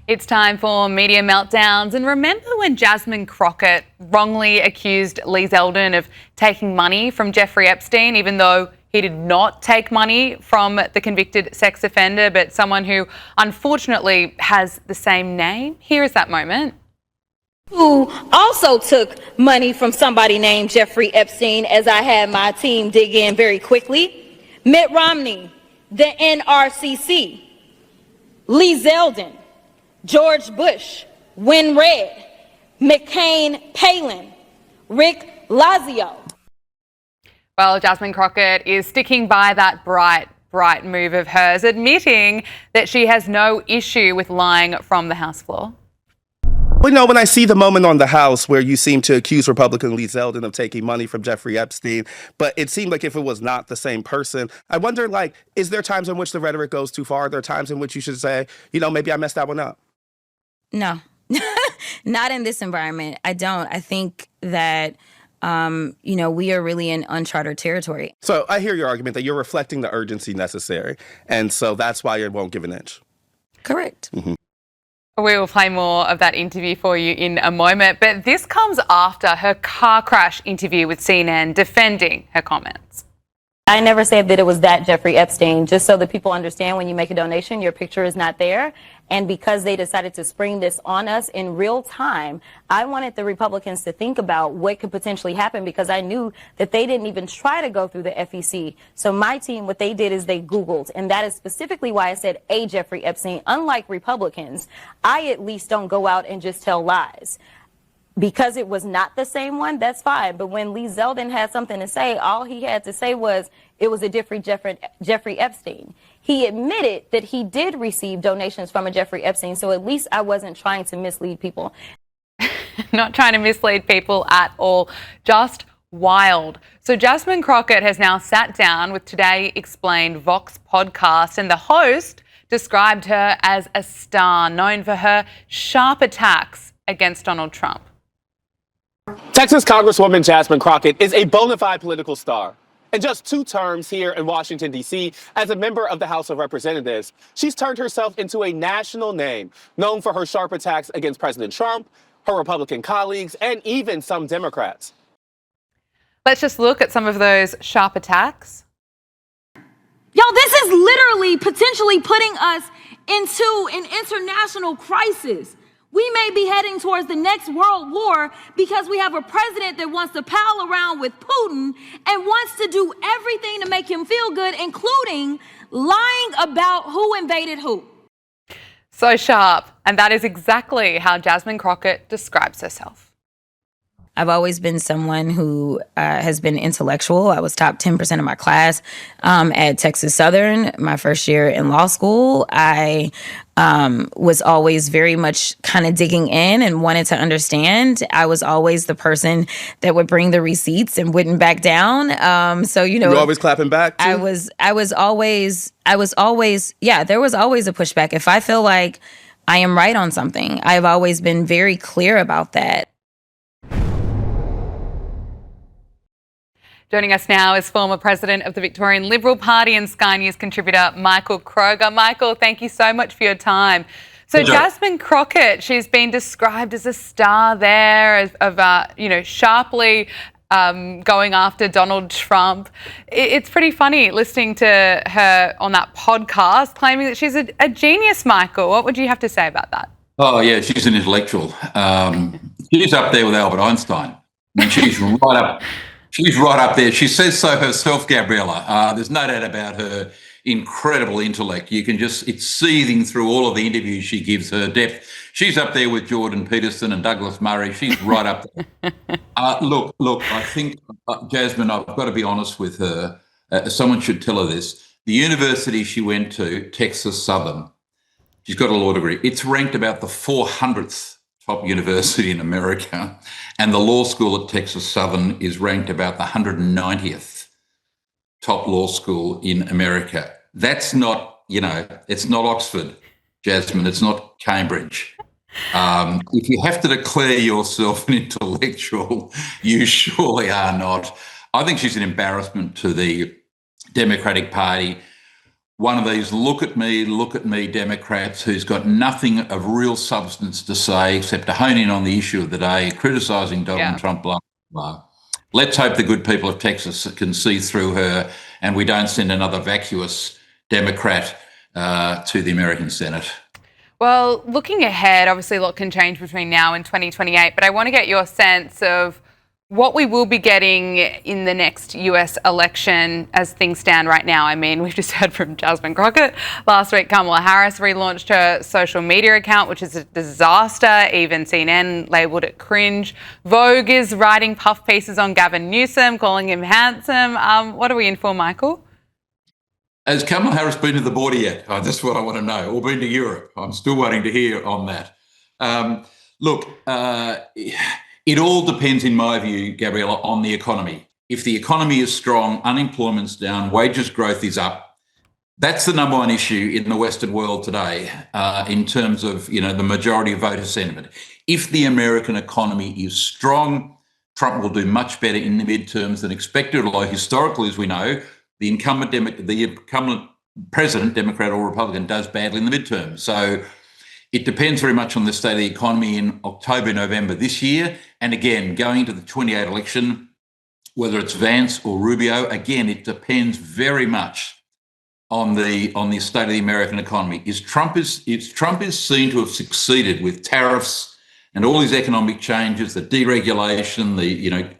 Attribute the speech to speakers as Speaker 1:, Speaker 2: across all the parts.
Speaker 1: It's time for Media Meltdowns. And remember when Jasmine Crockett wrongly accused Lee Zeldin of taking money from Jeffrey Epstein, even though he did not take money from the convicted sex offender, but someone who unfortunately has the same name? Here is that moment.
Speaker 2: Who also took money from somebody named Jeffrey Epstein, as I had my team dig in very quickly. Mitt Romney, the NRCC, Lee Zeldin, George Bush, Win Red, McCain Palin, Rick Lazio.
Speaker 1: Well, Jasmine Crockett is sticking by that bright move of hers, admitting that she has no issue with lying from the House floor.
Speaker 3: Well, no, when I see the moment on the House where you seem to accuse Republican Lee Zeldin of taking money from Jeffrey Epstein, but it seemed like if it was not the same person, I wonder, is there times in which the rhetoric goes too far? Are there times in which you should say, maybe I messed that one up?
Speaker 4: No, not in this environment. I don't. I think that, we are really in uncharted territory.
Speaker 3: So I hear your argument that you're reflecting the urgency necessary. And so that's why it won't give an inch.
Speaker 4: Correct.
Speaker 3: Mm-hmm.
Speaker 1: We will play more of that interview for you in a moment. But this comes after her car crash interview with CNN defending her comments.
Speaker 2: I never said that it was that Jeffrey Epstein, just so that people understand when you make a donation, your picture is not there. And because they decided to spring this on us in real time, I wanted the Republicans to think about what could potentially happen because I knew that they didn't even try to go through the FEC. So my team, what they did is they Googled, and that is specifically why I said a Jeffrey Epstein. Unlike Republicans, I at least don't go out and just tell lies. Because it was not the same one, that's fine. But when Lee Zeldin had something to say, all he had to say was it was a different Jeffrey Epstein. He admitted that he did receive donations from a Jeffrey Epstein, so at least I wasn't trying to mislead people.
Speaker 1: Not trying to mislead people at all, just wild. So Jasmine Crockett has now sat down with Today Explained Vox podcast, and the host described her as a star known for her sharp attacks against Donald Trump.
Speaker 5: Texas Congresswoman Jasmine Crockett is a bona fide political star. In just 2 terms here in Washington, D.C., as a member of the House of Representatives, she's turned herself into a national name, known for her sharp attacks against President Trump, her Republican colleagues, and even some Democrats.
Speaker 1: Let's just look at some of those sharp attacks.
Speaker 6: This is literally potentially putting us into an international crisis. We may be heading towards the next world war because we have a president that wants to pal around with Putin and wants to do everything to make him feel good, including lying about who invaded who.
Speaker 1: So sharp. And that is exactly how Jasmine Crockett describes herself.
Speaker 4: I've always been someone who has been intellectual. I was top 10% of my class at Texas Southern my first year in law school. I was always very much kind of digging in and wanted to understand. I was always the person that would bring the receipts and wouldn't back down.
Speaker 3: You were always clapping back too?
Speaker 4: There was always a pushback. If I feel like I am right on something, I've always been very clear about that.
Speaker 1: Joining us now is former president of the Victorian Liberal Party and Sky News contributor Michael Kroger. Michael, thank you so much for your time. So Jasmine Crockett, she's been described as a star there, sharply going after Donald Trump. It's pretty funny listening to her on that podcast claiming that she's a genius, Michael. What would you have to say about that?
Speaker 7: Oh, yeah, she's an intellectual. She's up there with Albert Einstein. I mean, she's right up. She's right up there. She says so herself, Gabriella. There's no doubt about her incredible intellect. It's seething through all of the interviews she gives, her depth. She's up there with Jordan Peterson and Douglas Murray. She's right up there. Look, I think, Jasmine, I've got to be honest with her. Someone should tell her this. The university she went to, Texas Southern, she's got a law degree. It's ranked about the 400th top university in America, and the law school at Texas Southern is ranked about the 190th top law school in America. That's not, it's not Oxford, Jasmine, it's not Cambridge. If you have to declare yourself an intellectual, you surely are not. I think she's an embarrassment to the Democratic Party. one of these look at me Democrats who's got nothing of real substance to say except to hone in on the issue of the day, criticising Donald Trump, blah, blah. Let's hope the good people of Texas can see through her and we don't send another vacuous Democrat to the American Senate.
Speaker 1: Well, looking ahead, obviously a lot can change between now and 2028, but I want to get your sense of what we will be getting in the next US election as things stand right now. I mean, we've just heard from Jasmine Crockett. Last week, Kamala Harris relaunched her social media account, which is a disaster. Even CNN labelled it cringe. Vogue is writing puff pieces on Gavin Newsom, calling him handsome. What are we in for, Michael?
Speaker 7: Has Kamala Harris been to the border yet? Oh, that's what I want to know. Or been to Europe? I'm still waiting to hear on that. It all depends, in my view, Gabriella, on the economy. If the economy is strong, unemployment's down, wages growth is up, that's the number one issue in the Western world today in terms of, the majority of voter sentiment. If the American economy is strong, Trump will do much better in the midterms than expected, although historically, as we know, the incumbent president, Democrat or Republican, does badly in the midterms. So it depends very much on the state of the economy in October, November this year. And again, going into the 28 election, whether it's Vance or Rubio, again, it depends very much on the state of the American economy. Trump is seen to have succeeded with tariffs and all these economic changes, the deregulation, the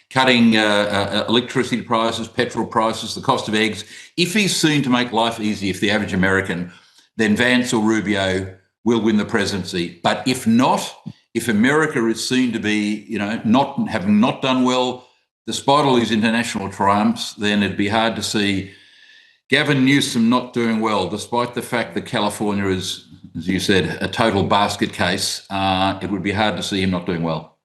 Speaker 7: cutting electricity prices, petrol prices, the cost of eggs. If he's seen to make life easy for the average American, then Vance or Rubio will win the presidency. But if not, if America is seen to be, having not done well, despite all these international triumphs, then it'd be hard to see Gavin Newsom not doing well, despite the fact that California is, as you said, a total basket case. It would be hard to see him not doing well.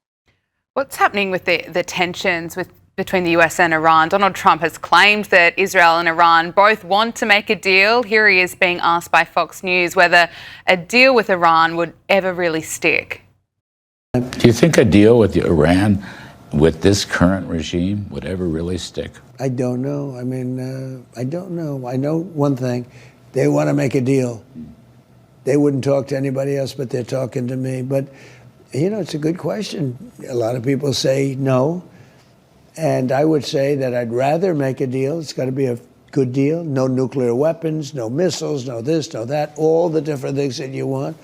Speaker 1: What's happening with the tensions between the US and Iran? Donald Trump has claimed that Israel and Iran both want to make a deal. Here he is being asked by Fox News whether a deal with Iran would ever really stick.
Speaker 8: Do you think a deal with Iran, with this current regime, would ever really stick?
Speaker 9: I don't know. I mean, I don't know. I know one thing. They want to make a deal. They wouldn't talk to anybody else, but they're talking to me. But, it's a good question. A lot of people say no. And I would say that I'd rather make a deal. It's got to be a good deal. No nuclear weapons, no missiles, no this, no that, all the different things that you want.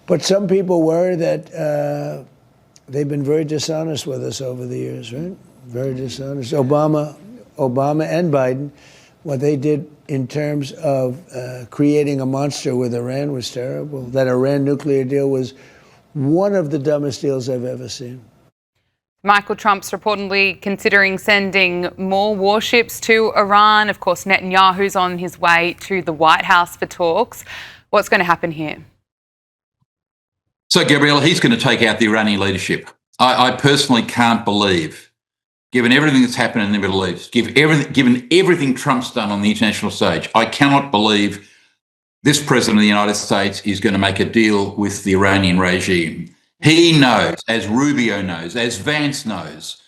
Speaker 9: But some people worry that they've been very dishonest with us over the years, right? Very dishonest. Obama and Biden, what they did in terms of creating a monster with Iran was terrible. That Iran nuclear deal was one of the dumbest deals I've ever seen.
Speaker 1: Michael Trump's reportedly considering sending more warships to Iran. Of course, Netanyahu's on his way to the White House for talks. What's going to happen here?
Speaker 7: So, Gabriella, he's going to take out the Iranian leadership. I personally can't believe, given everything that's happened in the Middle East, given everything Trump's done on the international stage, I cannot believe this president of the United States is going to make a deal with the Iranian regime. He knows, as Rubio knows, as Vance knows,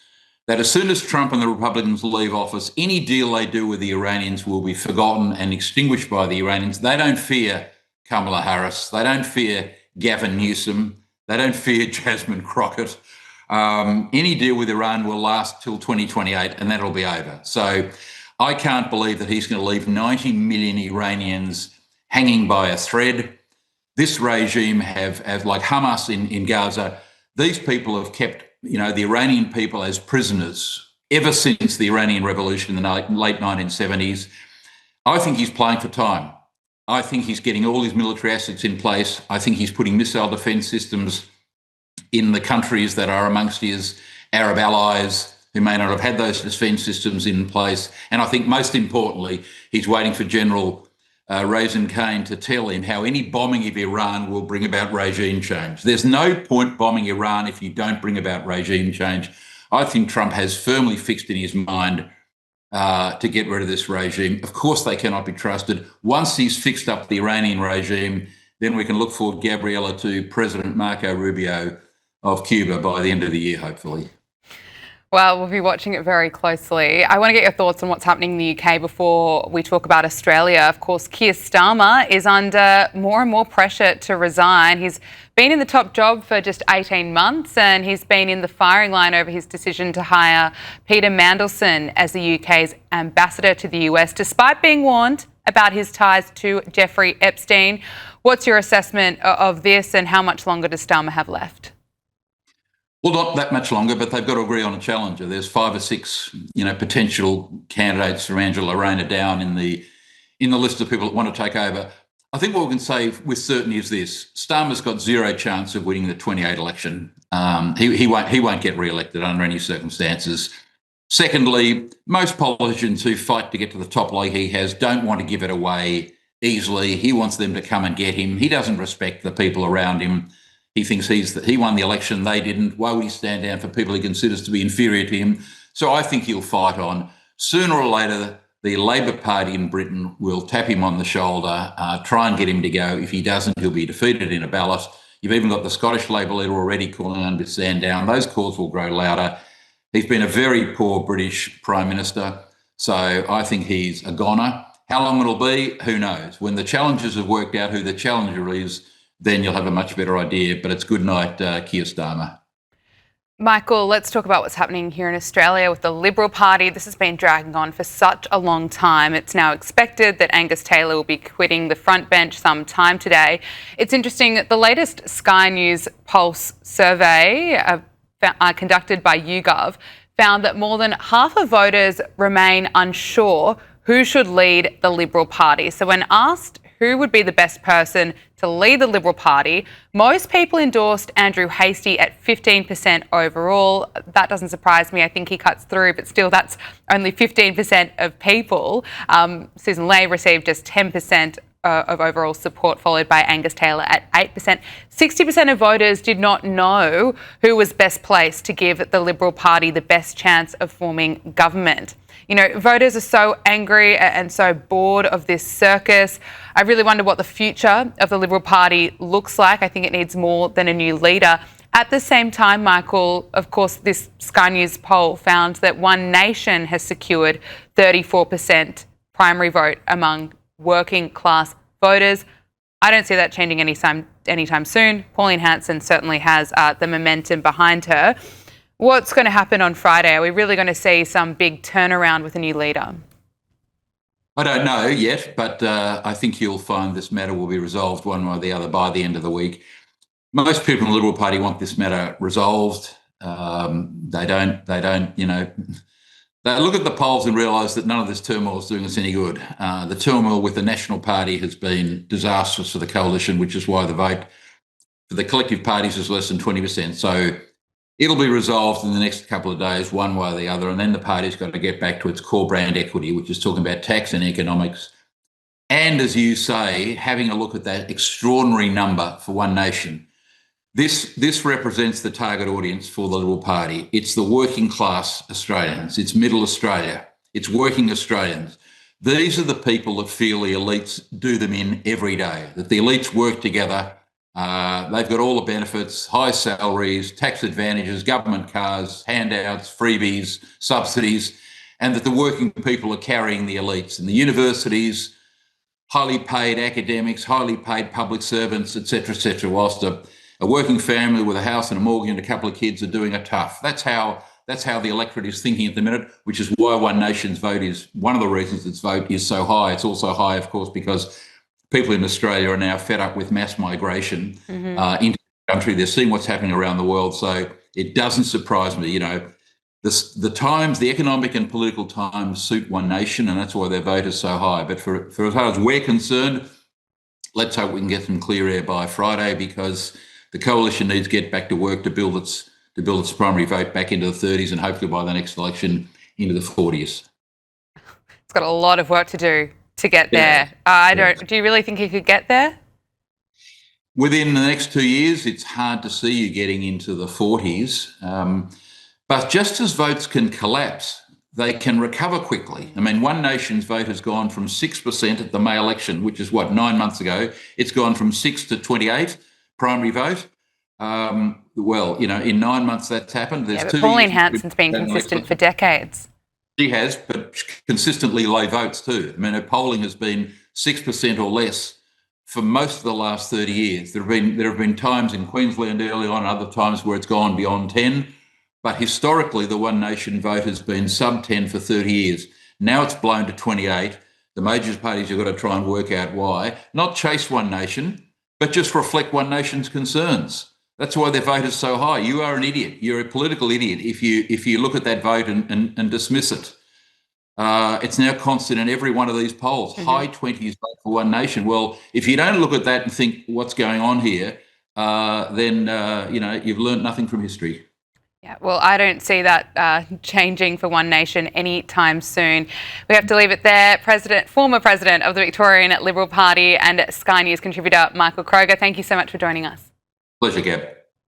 Speaker 7: that as soon as Trump and the Republicans leave office, any deal they do with the Iranians will be forgotten and extinguished by the Iranians. They don't fear Kamala Harris. They don't fear Gavin Newsom. They don't fear Jasmine Crockett. Any deal with Iran will last till 2028 and that'll be over. So I can't believe that he's going to leave 90 million Iranians hanging by a thread. This regime have like Hamas in Gaza, these people have kept, the Iranian people as prisoners ever since the Iranian Revolution in the late 1970s. I think he's playing for time. I think he's getting all his military assets in place. I think he's putting missile defence systems in the countries that are amongst his Arab allies who may not have had those defence systems in place. And I think most importantly, he's waiting for General Raisin Kane to tell him how any bombing of Iran will bring about regime change. There's no point bombing Iran if you don't bring about regime change. I think Trump has firmly fixed in his mind to get rid of this regime. Of course, they cannot be trusted. Once he's fixed up the Iranian regime, then we can look forward, Gabriella, to President Marco Rubio of Cuba by the end of the year, hopefully.
Speaker 1: Well, we'll be watching it very closely. I want to get your thoughts on what's happening in the UK before we talk about Australia. Of course, Keir Starmer is under more and more pressure to resign. He's been in the top job for just 18 months and he's been in the firing line over his decision to hire Peter Mandelson as the UK's ambassador to the US, despite being warned about his ties to Jeffrey Epstein. What's your assessment of this and how much longer does Starmer have left?
Speaker 7: Well, not that much longer, but they've got to agree on a challenger. There's 5 or 6, potential candidates for Angela Rayner down in the list of people that want to take over. I think what we can say with certainty is this: Starmer's got zero chance of winning the 28 election. He won't get re-elected under any circumstances. Secondly, most politicians who fight to get to the top like he has don't want to give it away easily. He wants them to come and get him. He doesn't respect the people around him. He thinks he won the election, they didn't. Why would he stand down for people he considers to be inferior to him? So I think he'll fight on. Sooner or later, the Labor Party in Britain will tap him on the shoulder, try and get him to go. If he doesn't, he'll be defeated in a ballot. You've even got the Scottish Labor leader already calling on him to stand down. Those calls will grow louder. He's been a very poor British Prime Minister, so I think he's a goner. How long it'll be, who knows? When the challengers have worked out who the challenger is, then you'll have a much better idea. But it's good night, Keir Starmer.
Speaker 1: Michael, let's talk about what's happening here in Australia with the Liberal Party. This has been dragging on for such a long time. It's now expected that Angus Taylor will be quitting the front bench sometime today. It's interesting that the latest Sky News Pulse survey conducted by YouGov found that more than half of voters remain unsure who should lead the Liberal Party. So when asked who would be the best person to lead the Liberal Party, most people endorsed Andrew Hastie at 15% overall. That doesn't surprise me. I think he cuts through, but still that's only 15% of people. Susan Ley received just 10% of overall support, followed by Angus Taylor at 8%. 60% of voters did not know who was best placed to give the Liberal Party the best chance of forming government. Voters are so angry and so bored of this circus. I really wonder what the future of the Liberal Party looks like. I think it needs more than a new leader. At the same time, Michael, of course, this Sky News poll found that One Nation has secured 34% primary vote among working class voters. I don't see that changing anytime soon. Pauline Hanson certainly has the momentum behind her. What's going to happen on Friday? Are we really going to see some big turnaround with a new leader?
Speaker 7: I don't know yet, but I think you'll find this matter will be resolved one way or the other by the end of the week. Most people in the Liberal Party want this matter resolved. They don't, they look at the polls and realise that none of this turmoil is doing us any good. The turmoil with the National Party has been disastrous for the coalition, which is why the vote for the collective parties is less than 20%. So it'll be resolved in the next couple of days, one way or the other, and then the party's got to get back to its core brand equity, which is talking about tax and economics. And as you say, having a look at that extraordinary number for One Nation. This represents the target audience for the Liberal Party. It's the working class Australians. It's middle Australia. It's working Australians. These are the people that feel the elites do them in every day, that the elites work together. They've got all the benefits, high salaries, tax advantages, government cars, handouts, freebies, subsidies, and that the working people are carrying the elites. And the universities, highly paid academics, highly paid public servants, et cetera, whilst a working family with a house and a mortgage and a couple of kids are doing it tough. That's how the electorate is thinking at the minute, which is why One Nation's vote is one of the reasons its vote is so high. It's also high, of course, because people in Australia are now fed up with mass migration into the country. They're seeing what's happening around the world. So it doesn't surprise me. The times, the economic and political times suit One Nation, and that's why their vote is so high. But for as far as we're concerned, let's hope we can get some clear air by Friday, because the coalition needs to get back to work to build its primary vote back into the 30s and hopefully by the next election into the 40s.
Speaker 1: It's got a lot of work to do to get there. Do you really think he could get there?
Speaker 7: Within the next 2 years, it's hard to see you getting into the 40s. But just as votes can collapse, they can recover quickly. I mean, One Nation's vote has gone from 6% at the May election, which is 9 months ago. It's gone from 6 to 28 primary vote. Well, in 9 months that's happened. There's
Speaker 1: Yeah, but
Speaker 7: 2
Speaker 1: Pauline
Speaker 7: years
Speaker 1: Hanson's been consistent for decades.
Speaker 7: She has, but consistently low votes too. I mean, her polling has been 6% or less for most of the last 30 years. There have been times in Queensland early on, other times where it's gone beyond 10. But historically, the One Nation vote has been sub 10 for 30 years. Now it's blown to 28. The major parties have got to try and work out why. Not chase One Nation, but just reflect One Nation's concerns. That's why their vote is so high. You are an idiot. You're a political idiot if you look at that vote and dismiss it. It's now constant in every one of these polls. High 20s vote for One Nation. Well, if you don't look at that and think what's going on here, then you've learned nothing from history.
Speaker 1: Yeah, well, I don't see that changing for One Nation anytime soon. We have to leave it there. Former President of the Victorian Liberal Party and Sky News contributor Michael Kroger, thank you so much for joining us.
Speaker 7: Pleasure, Gab.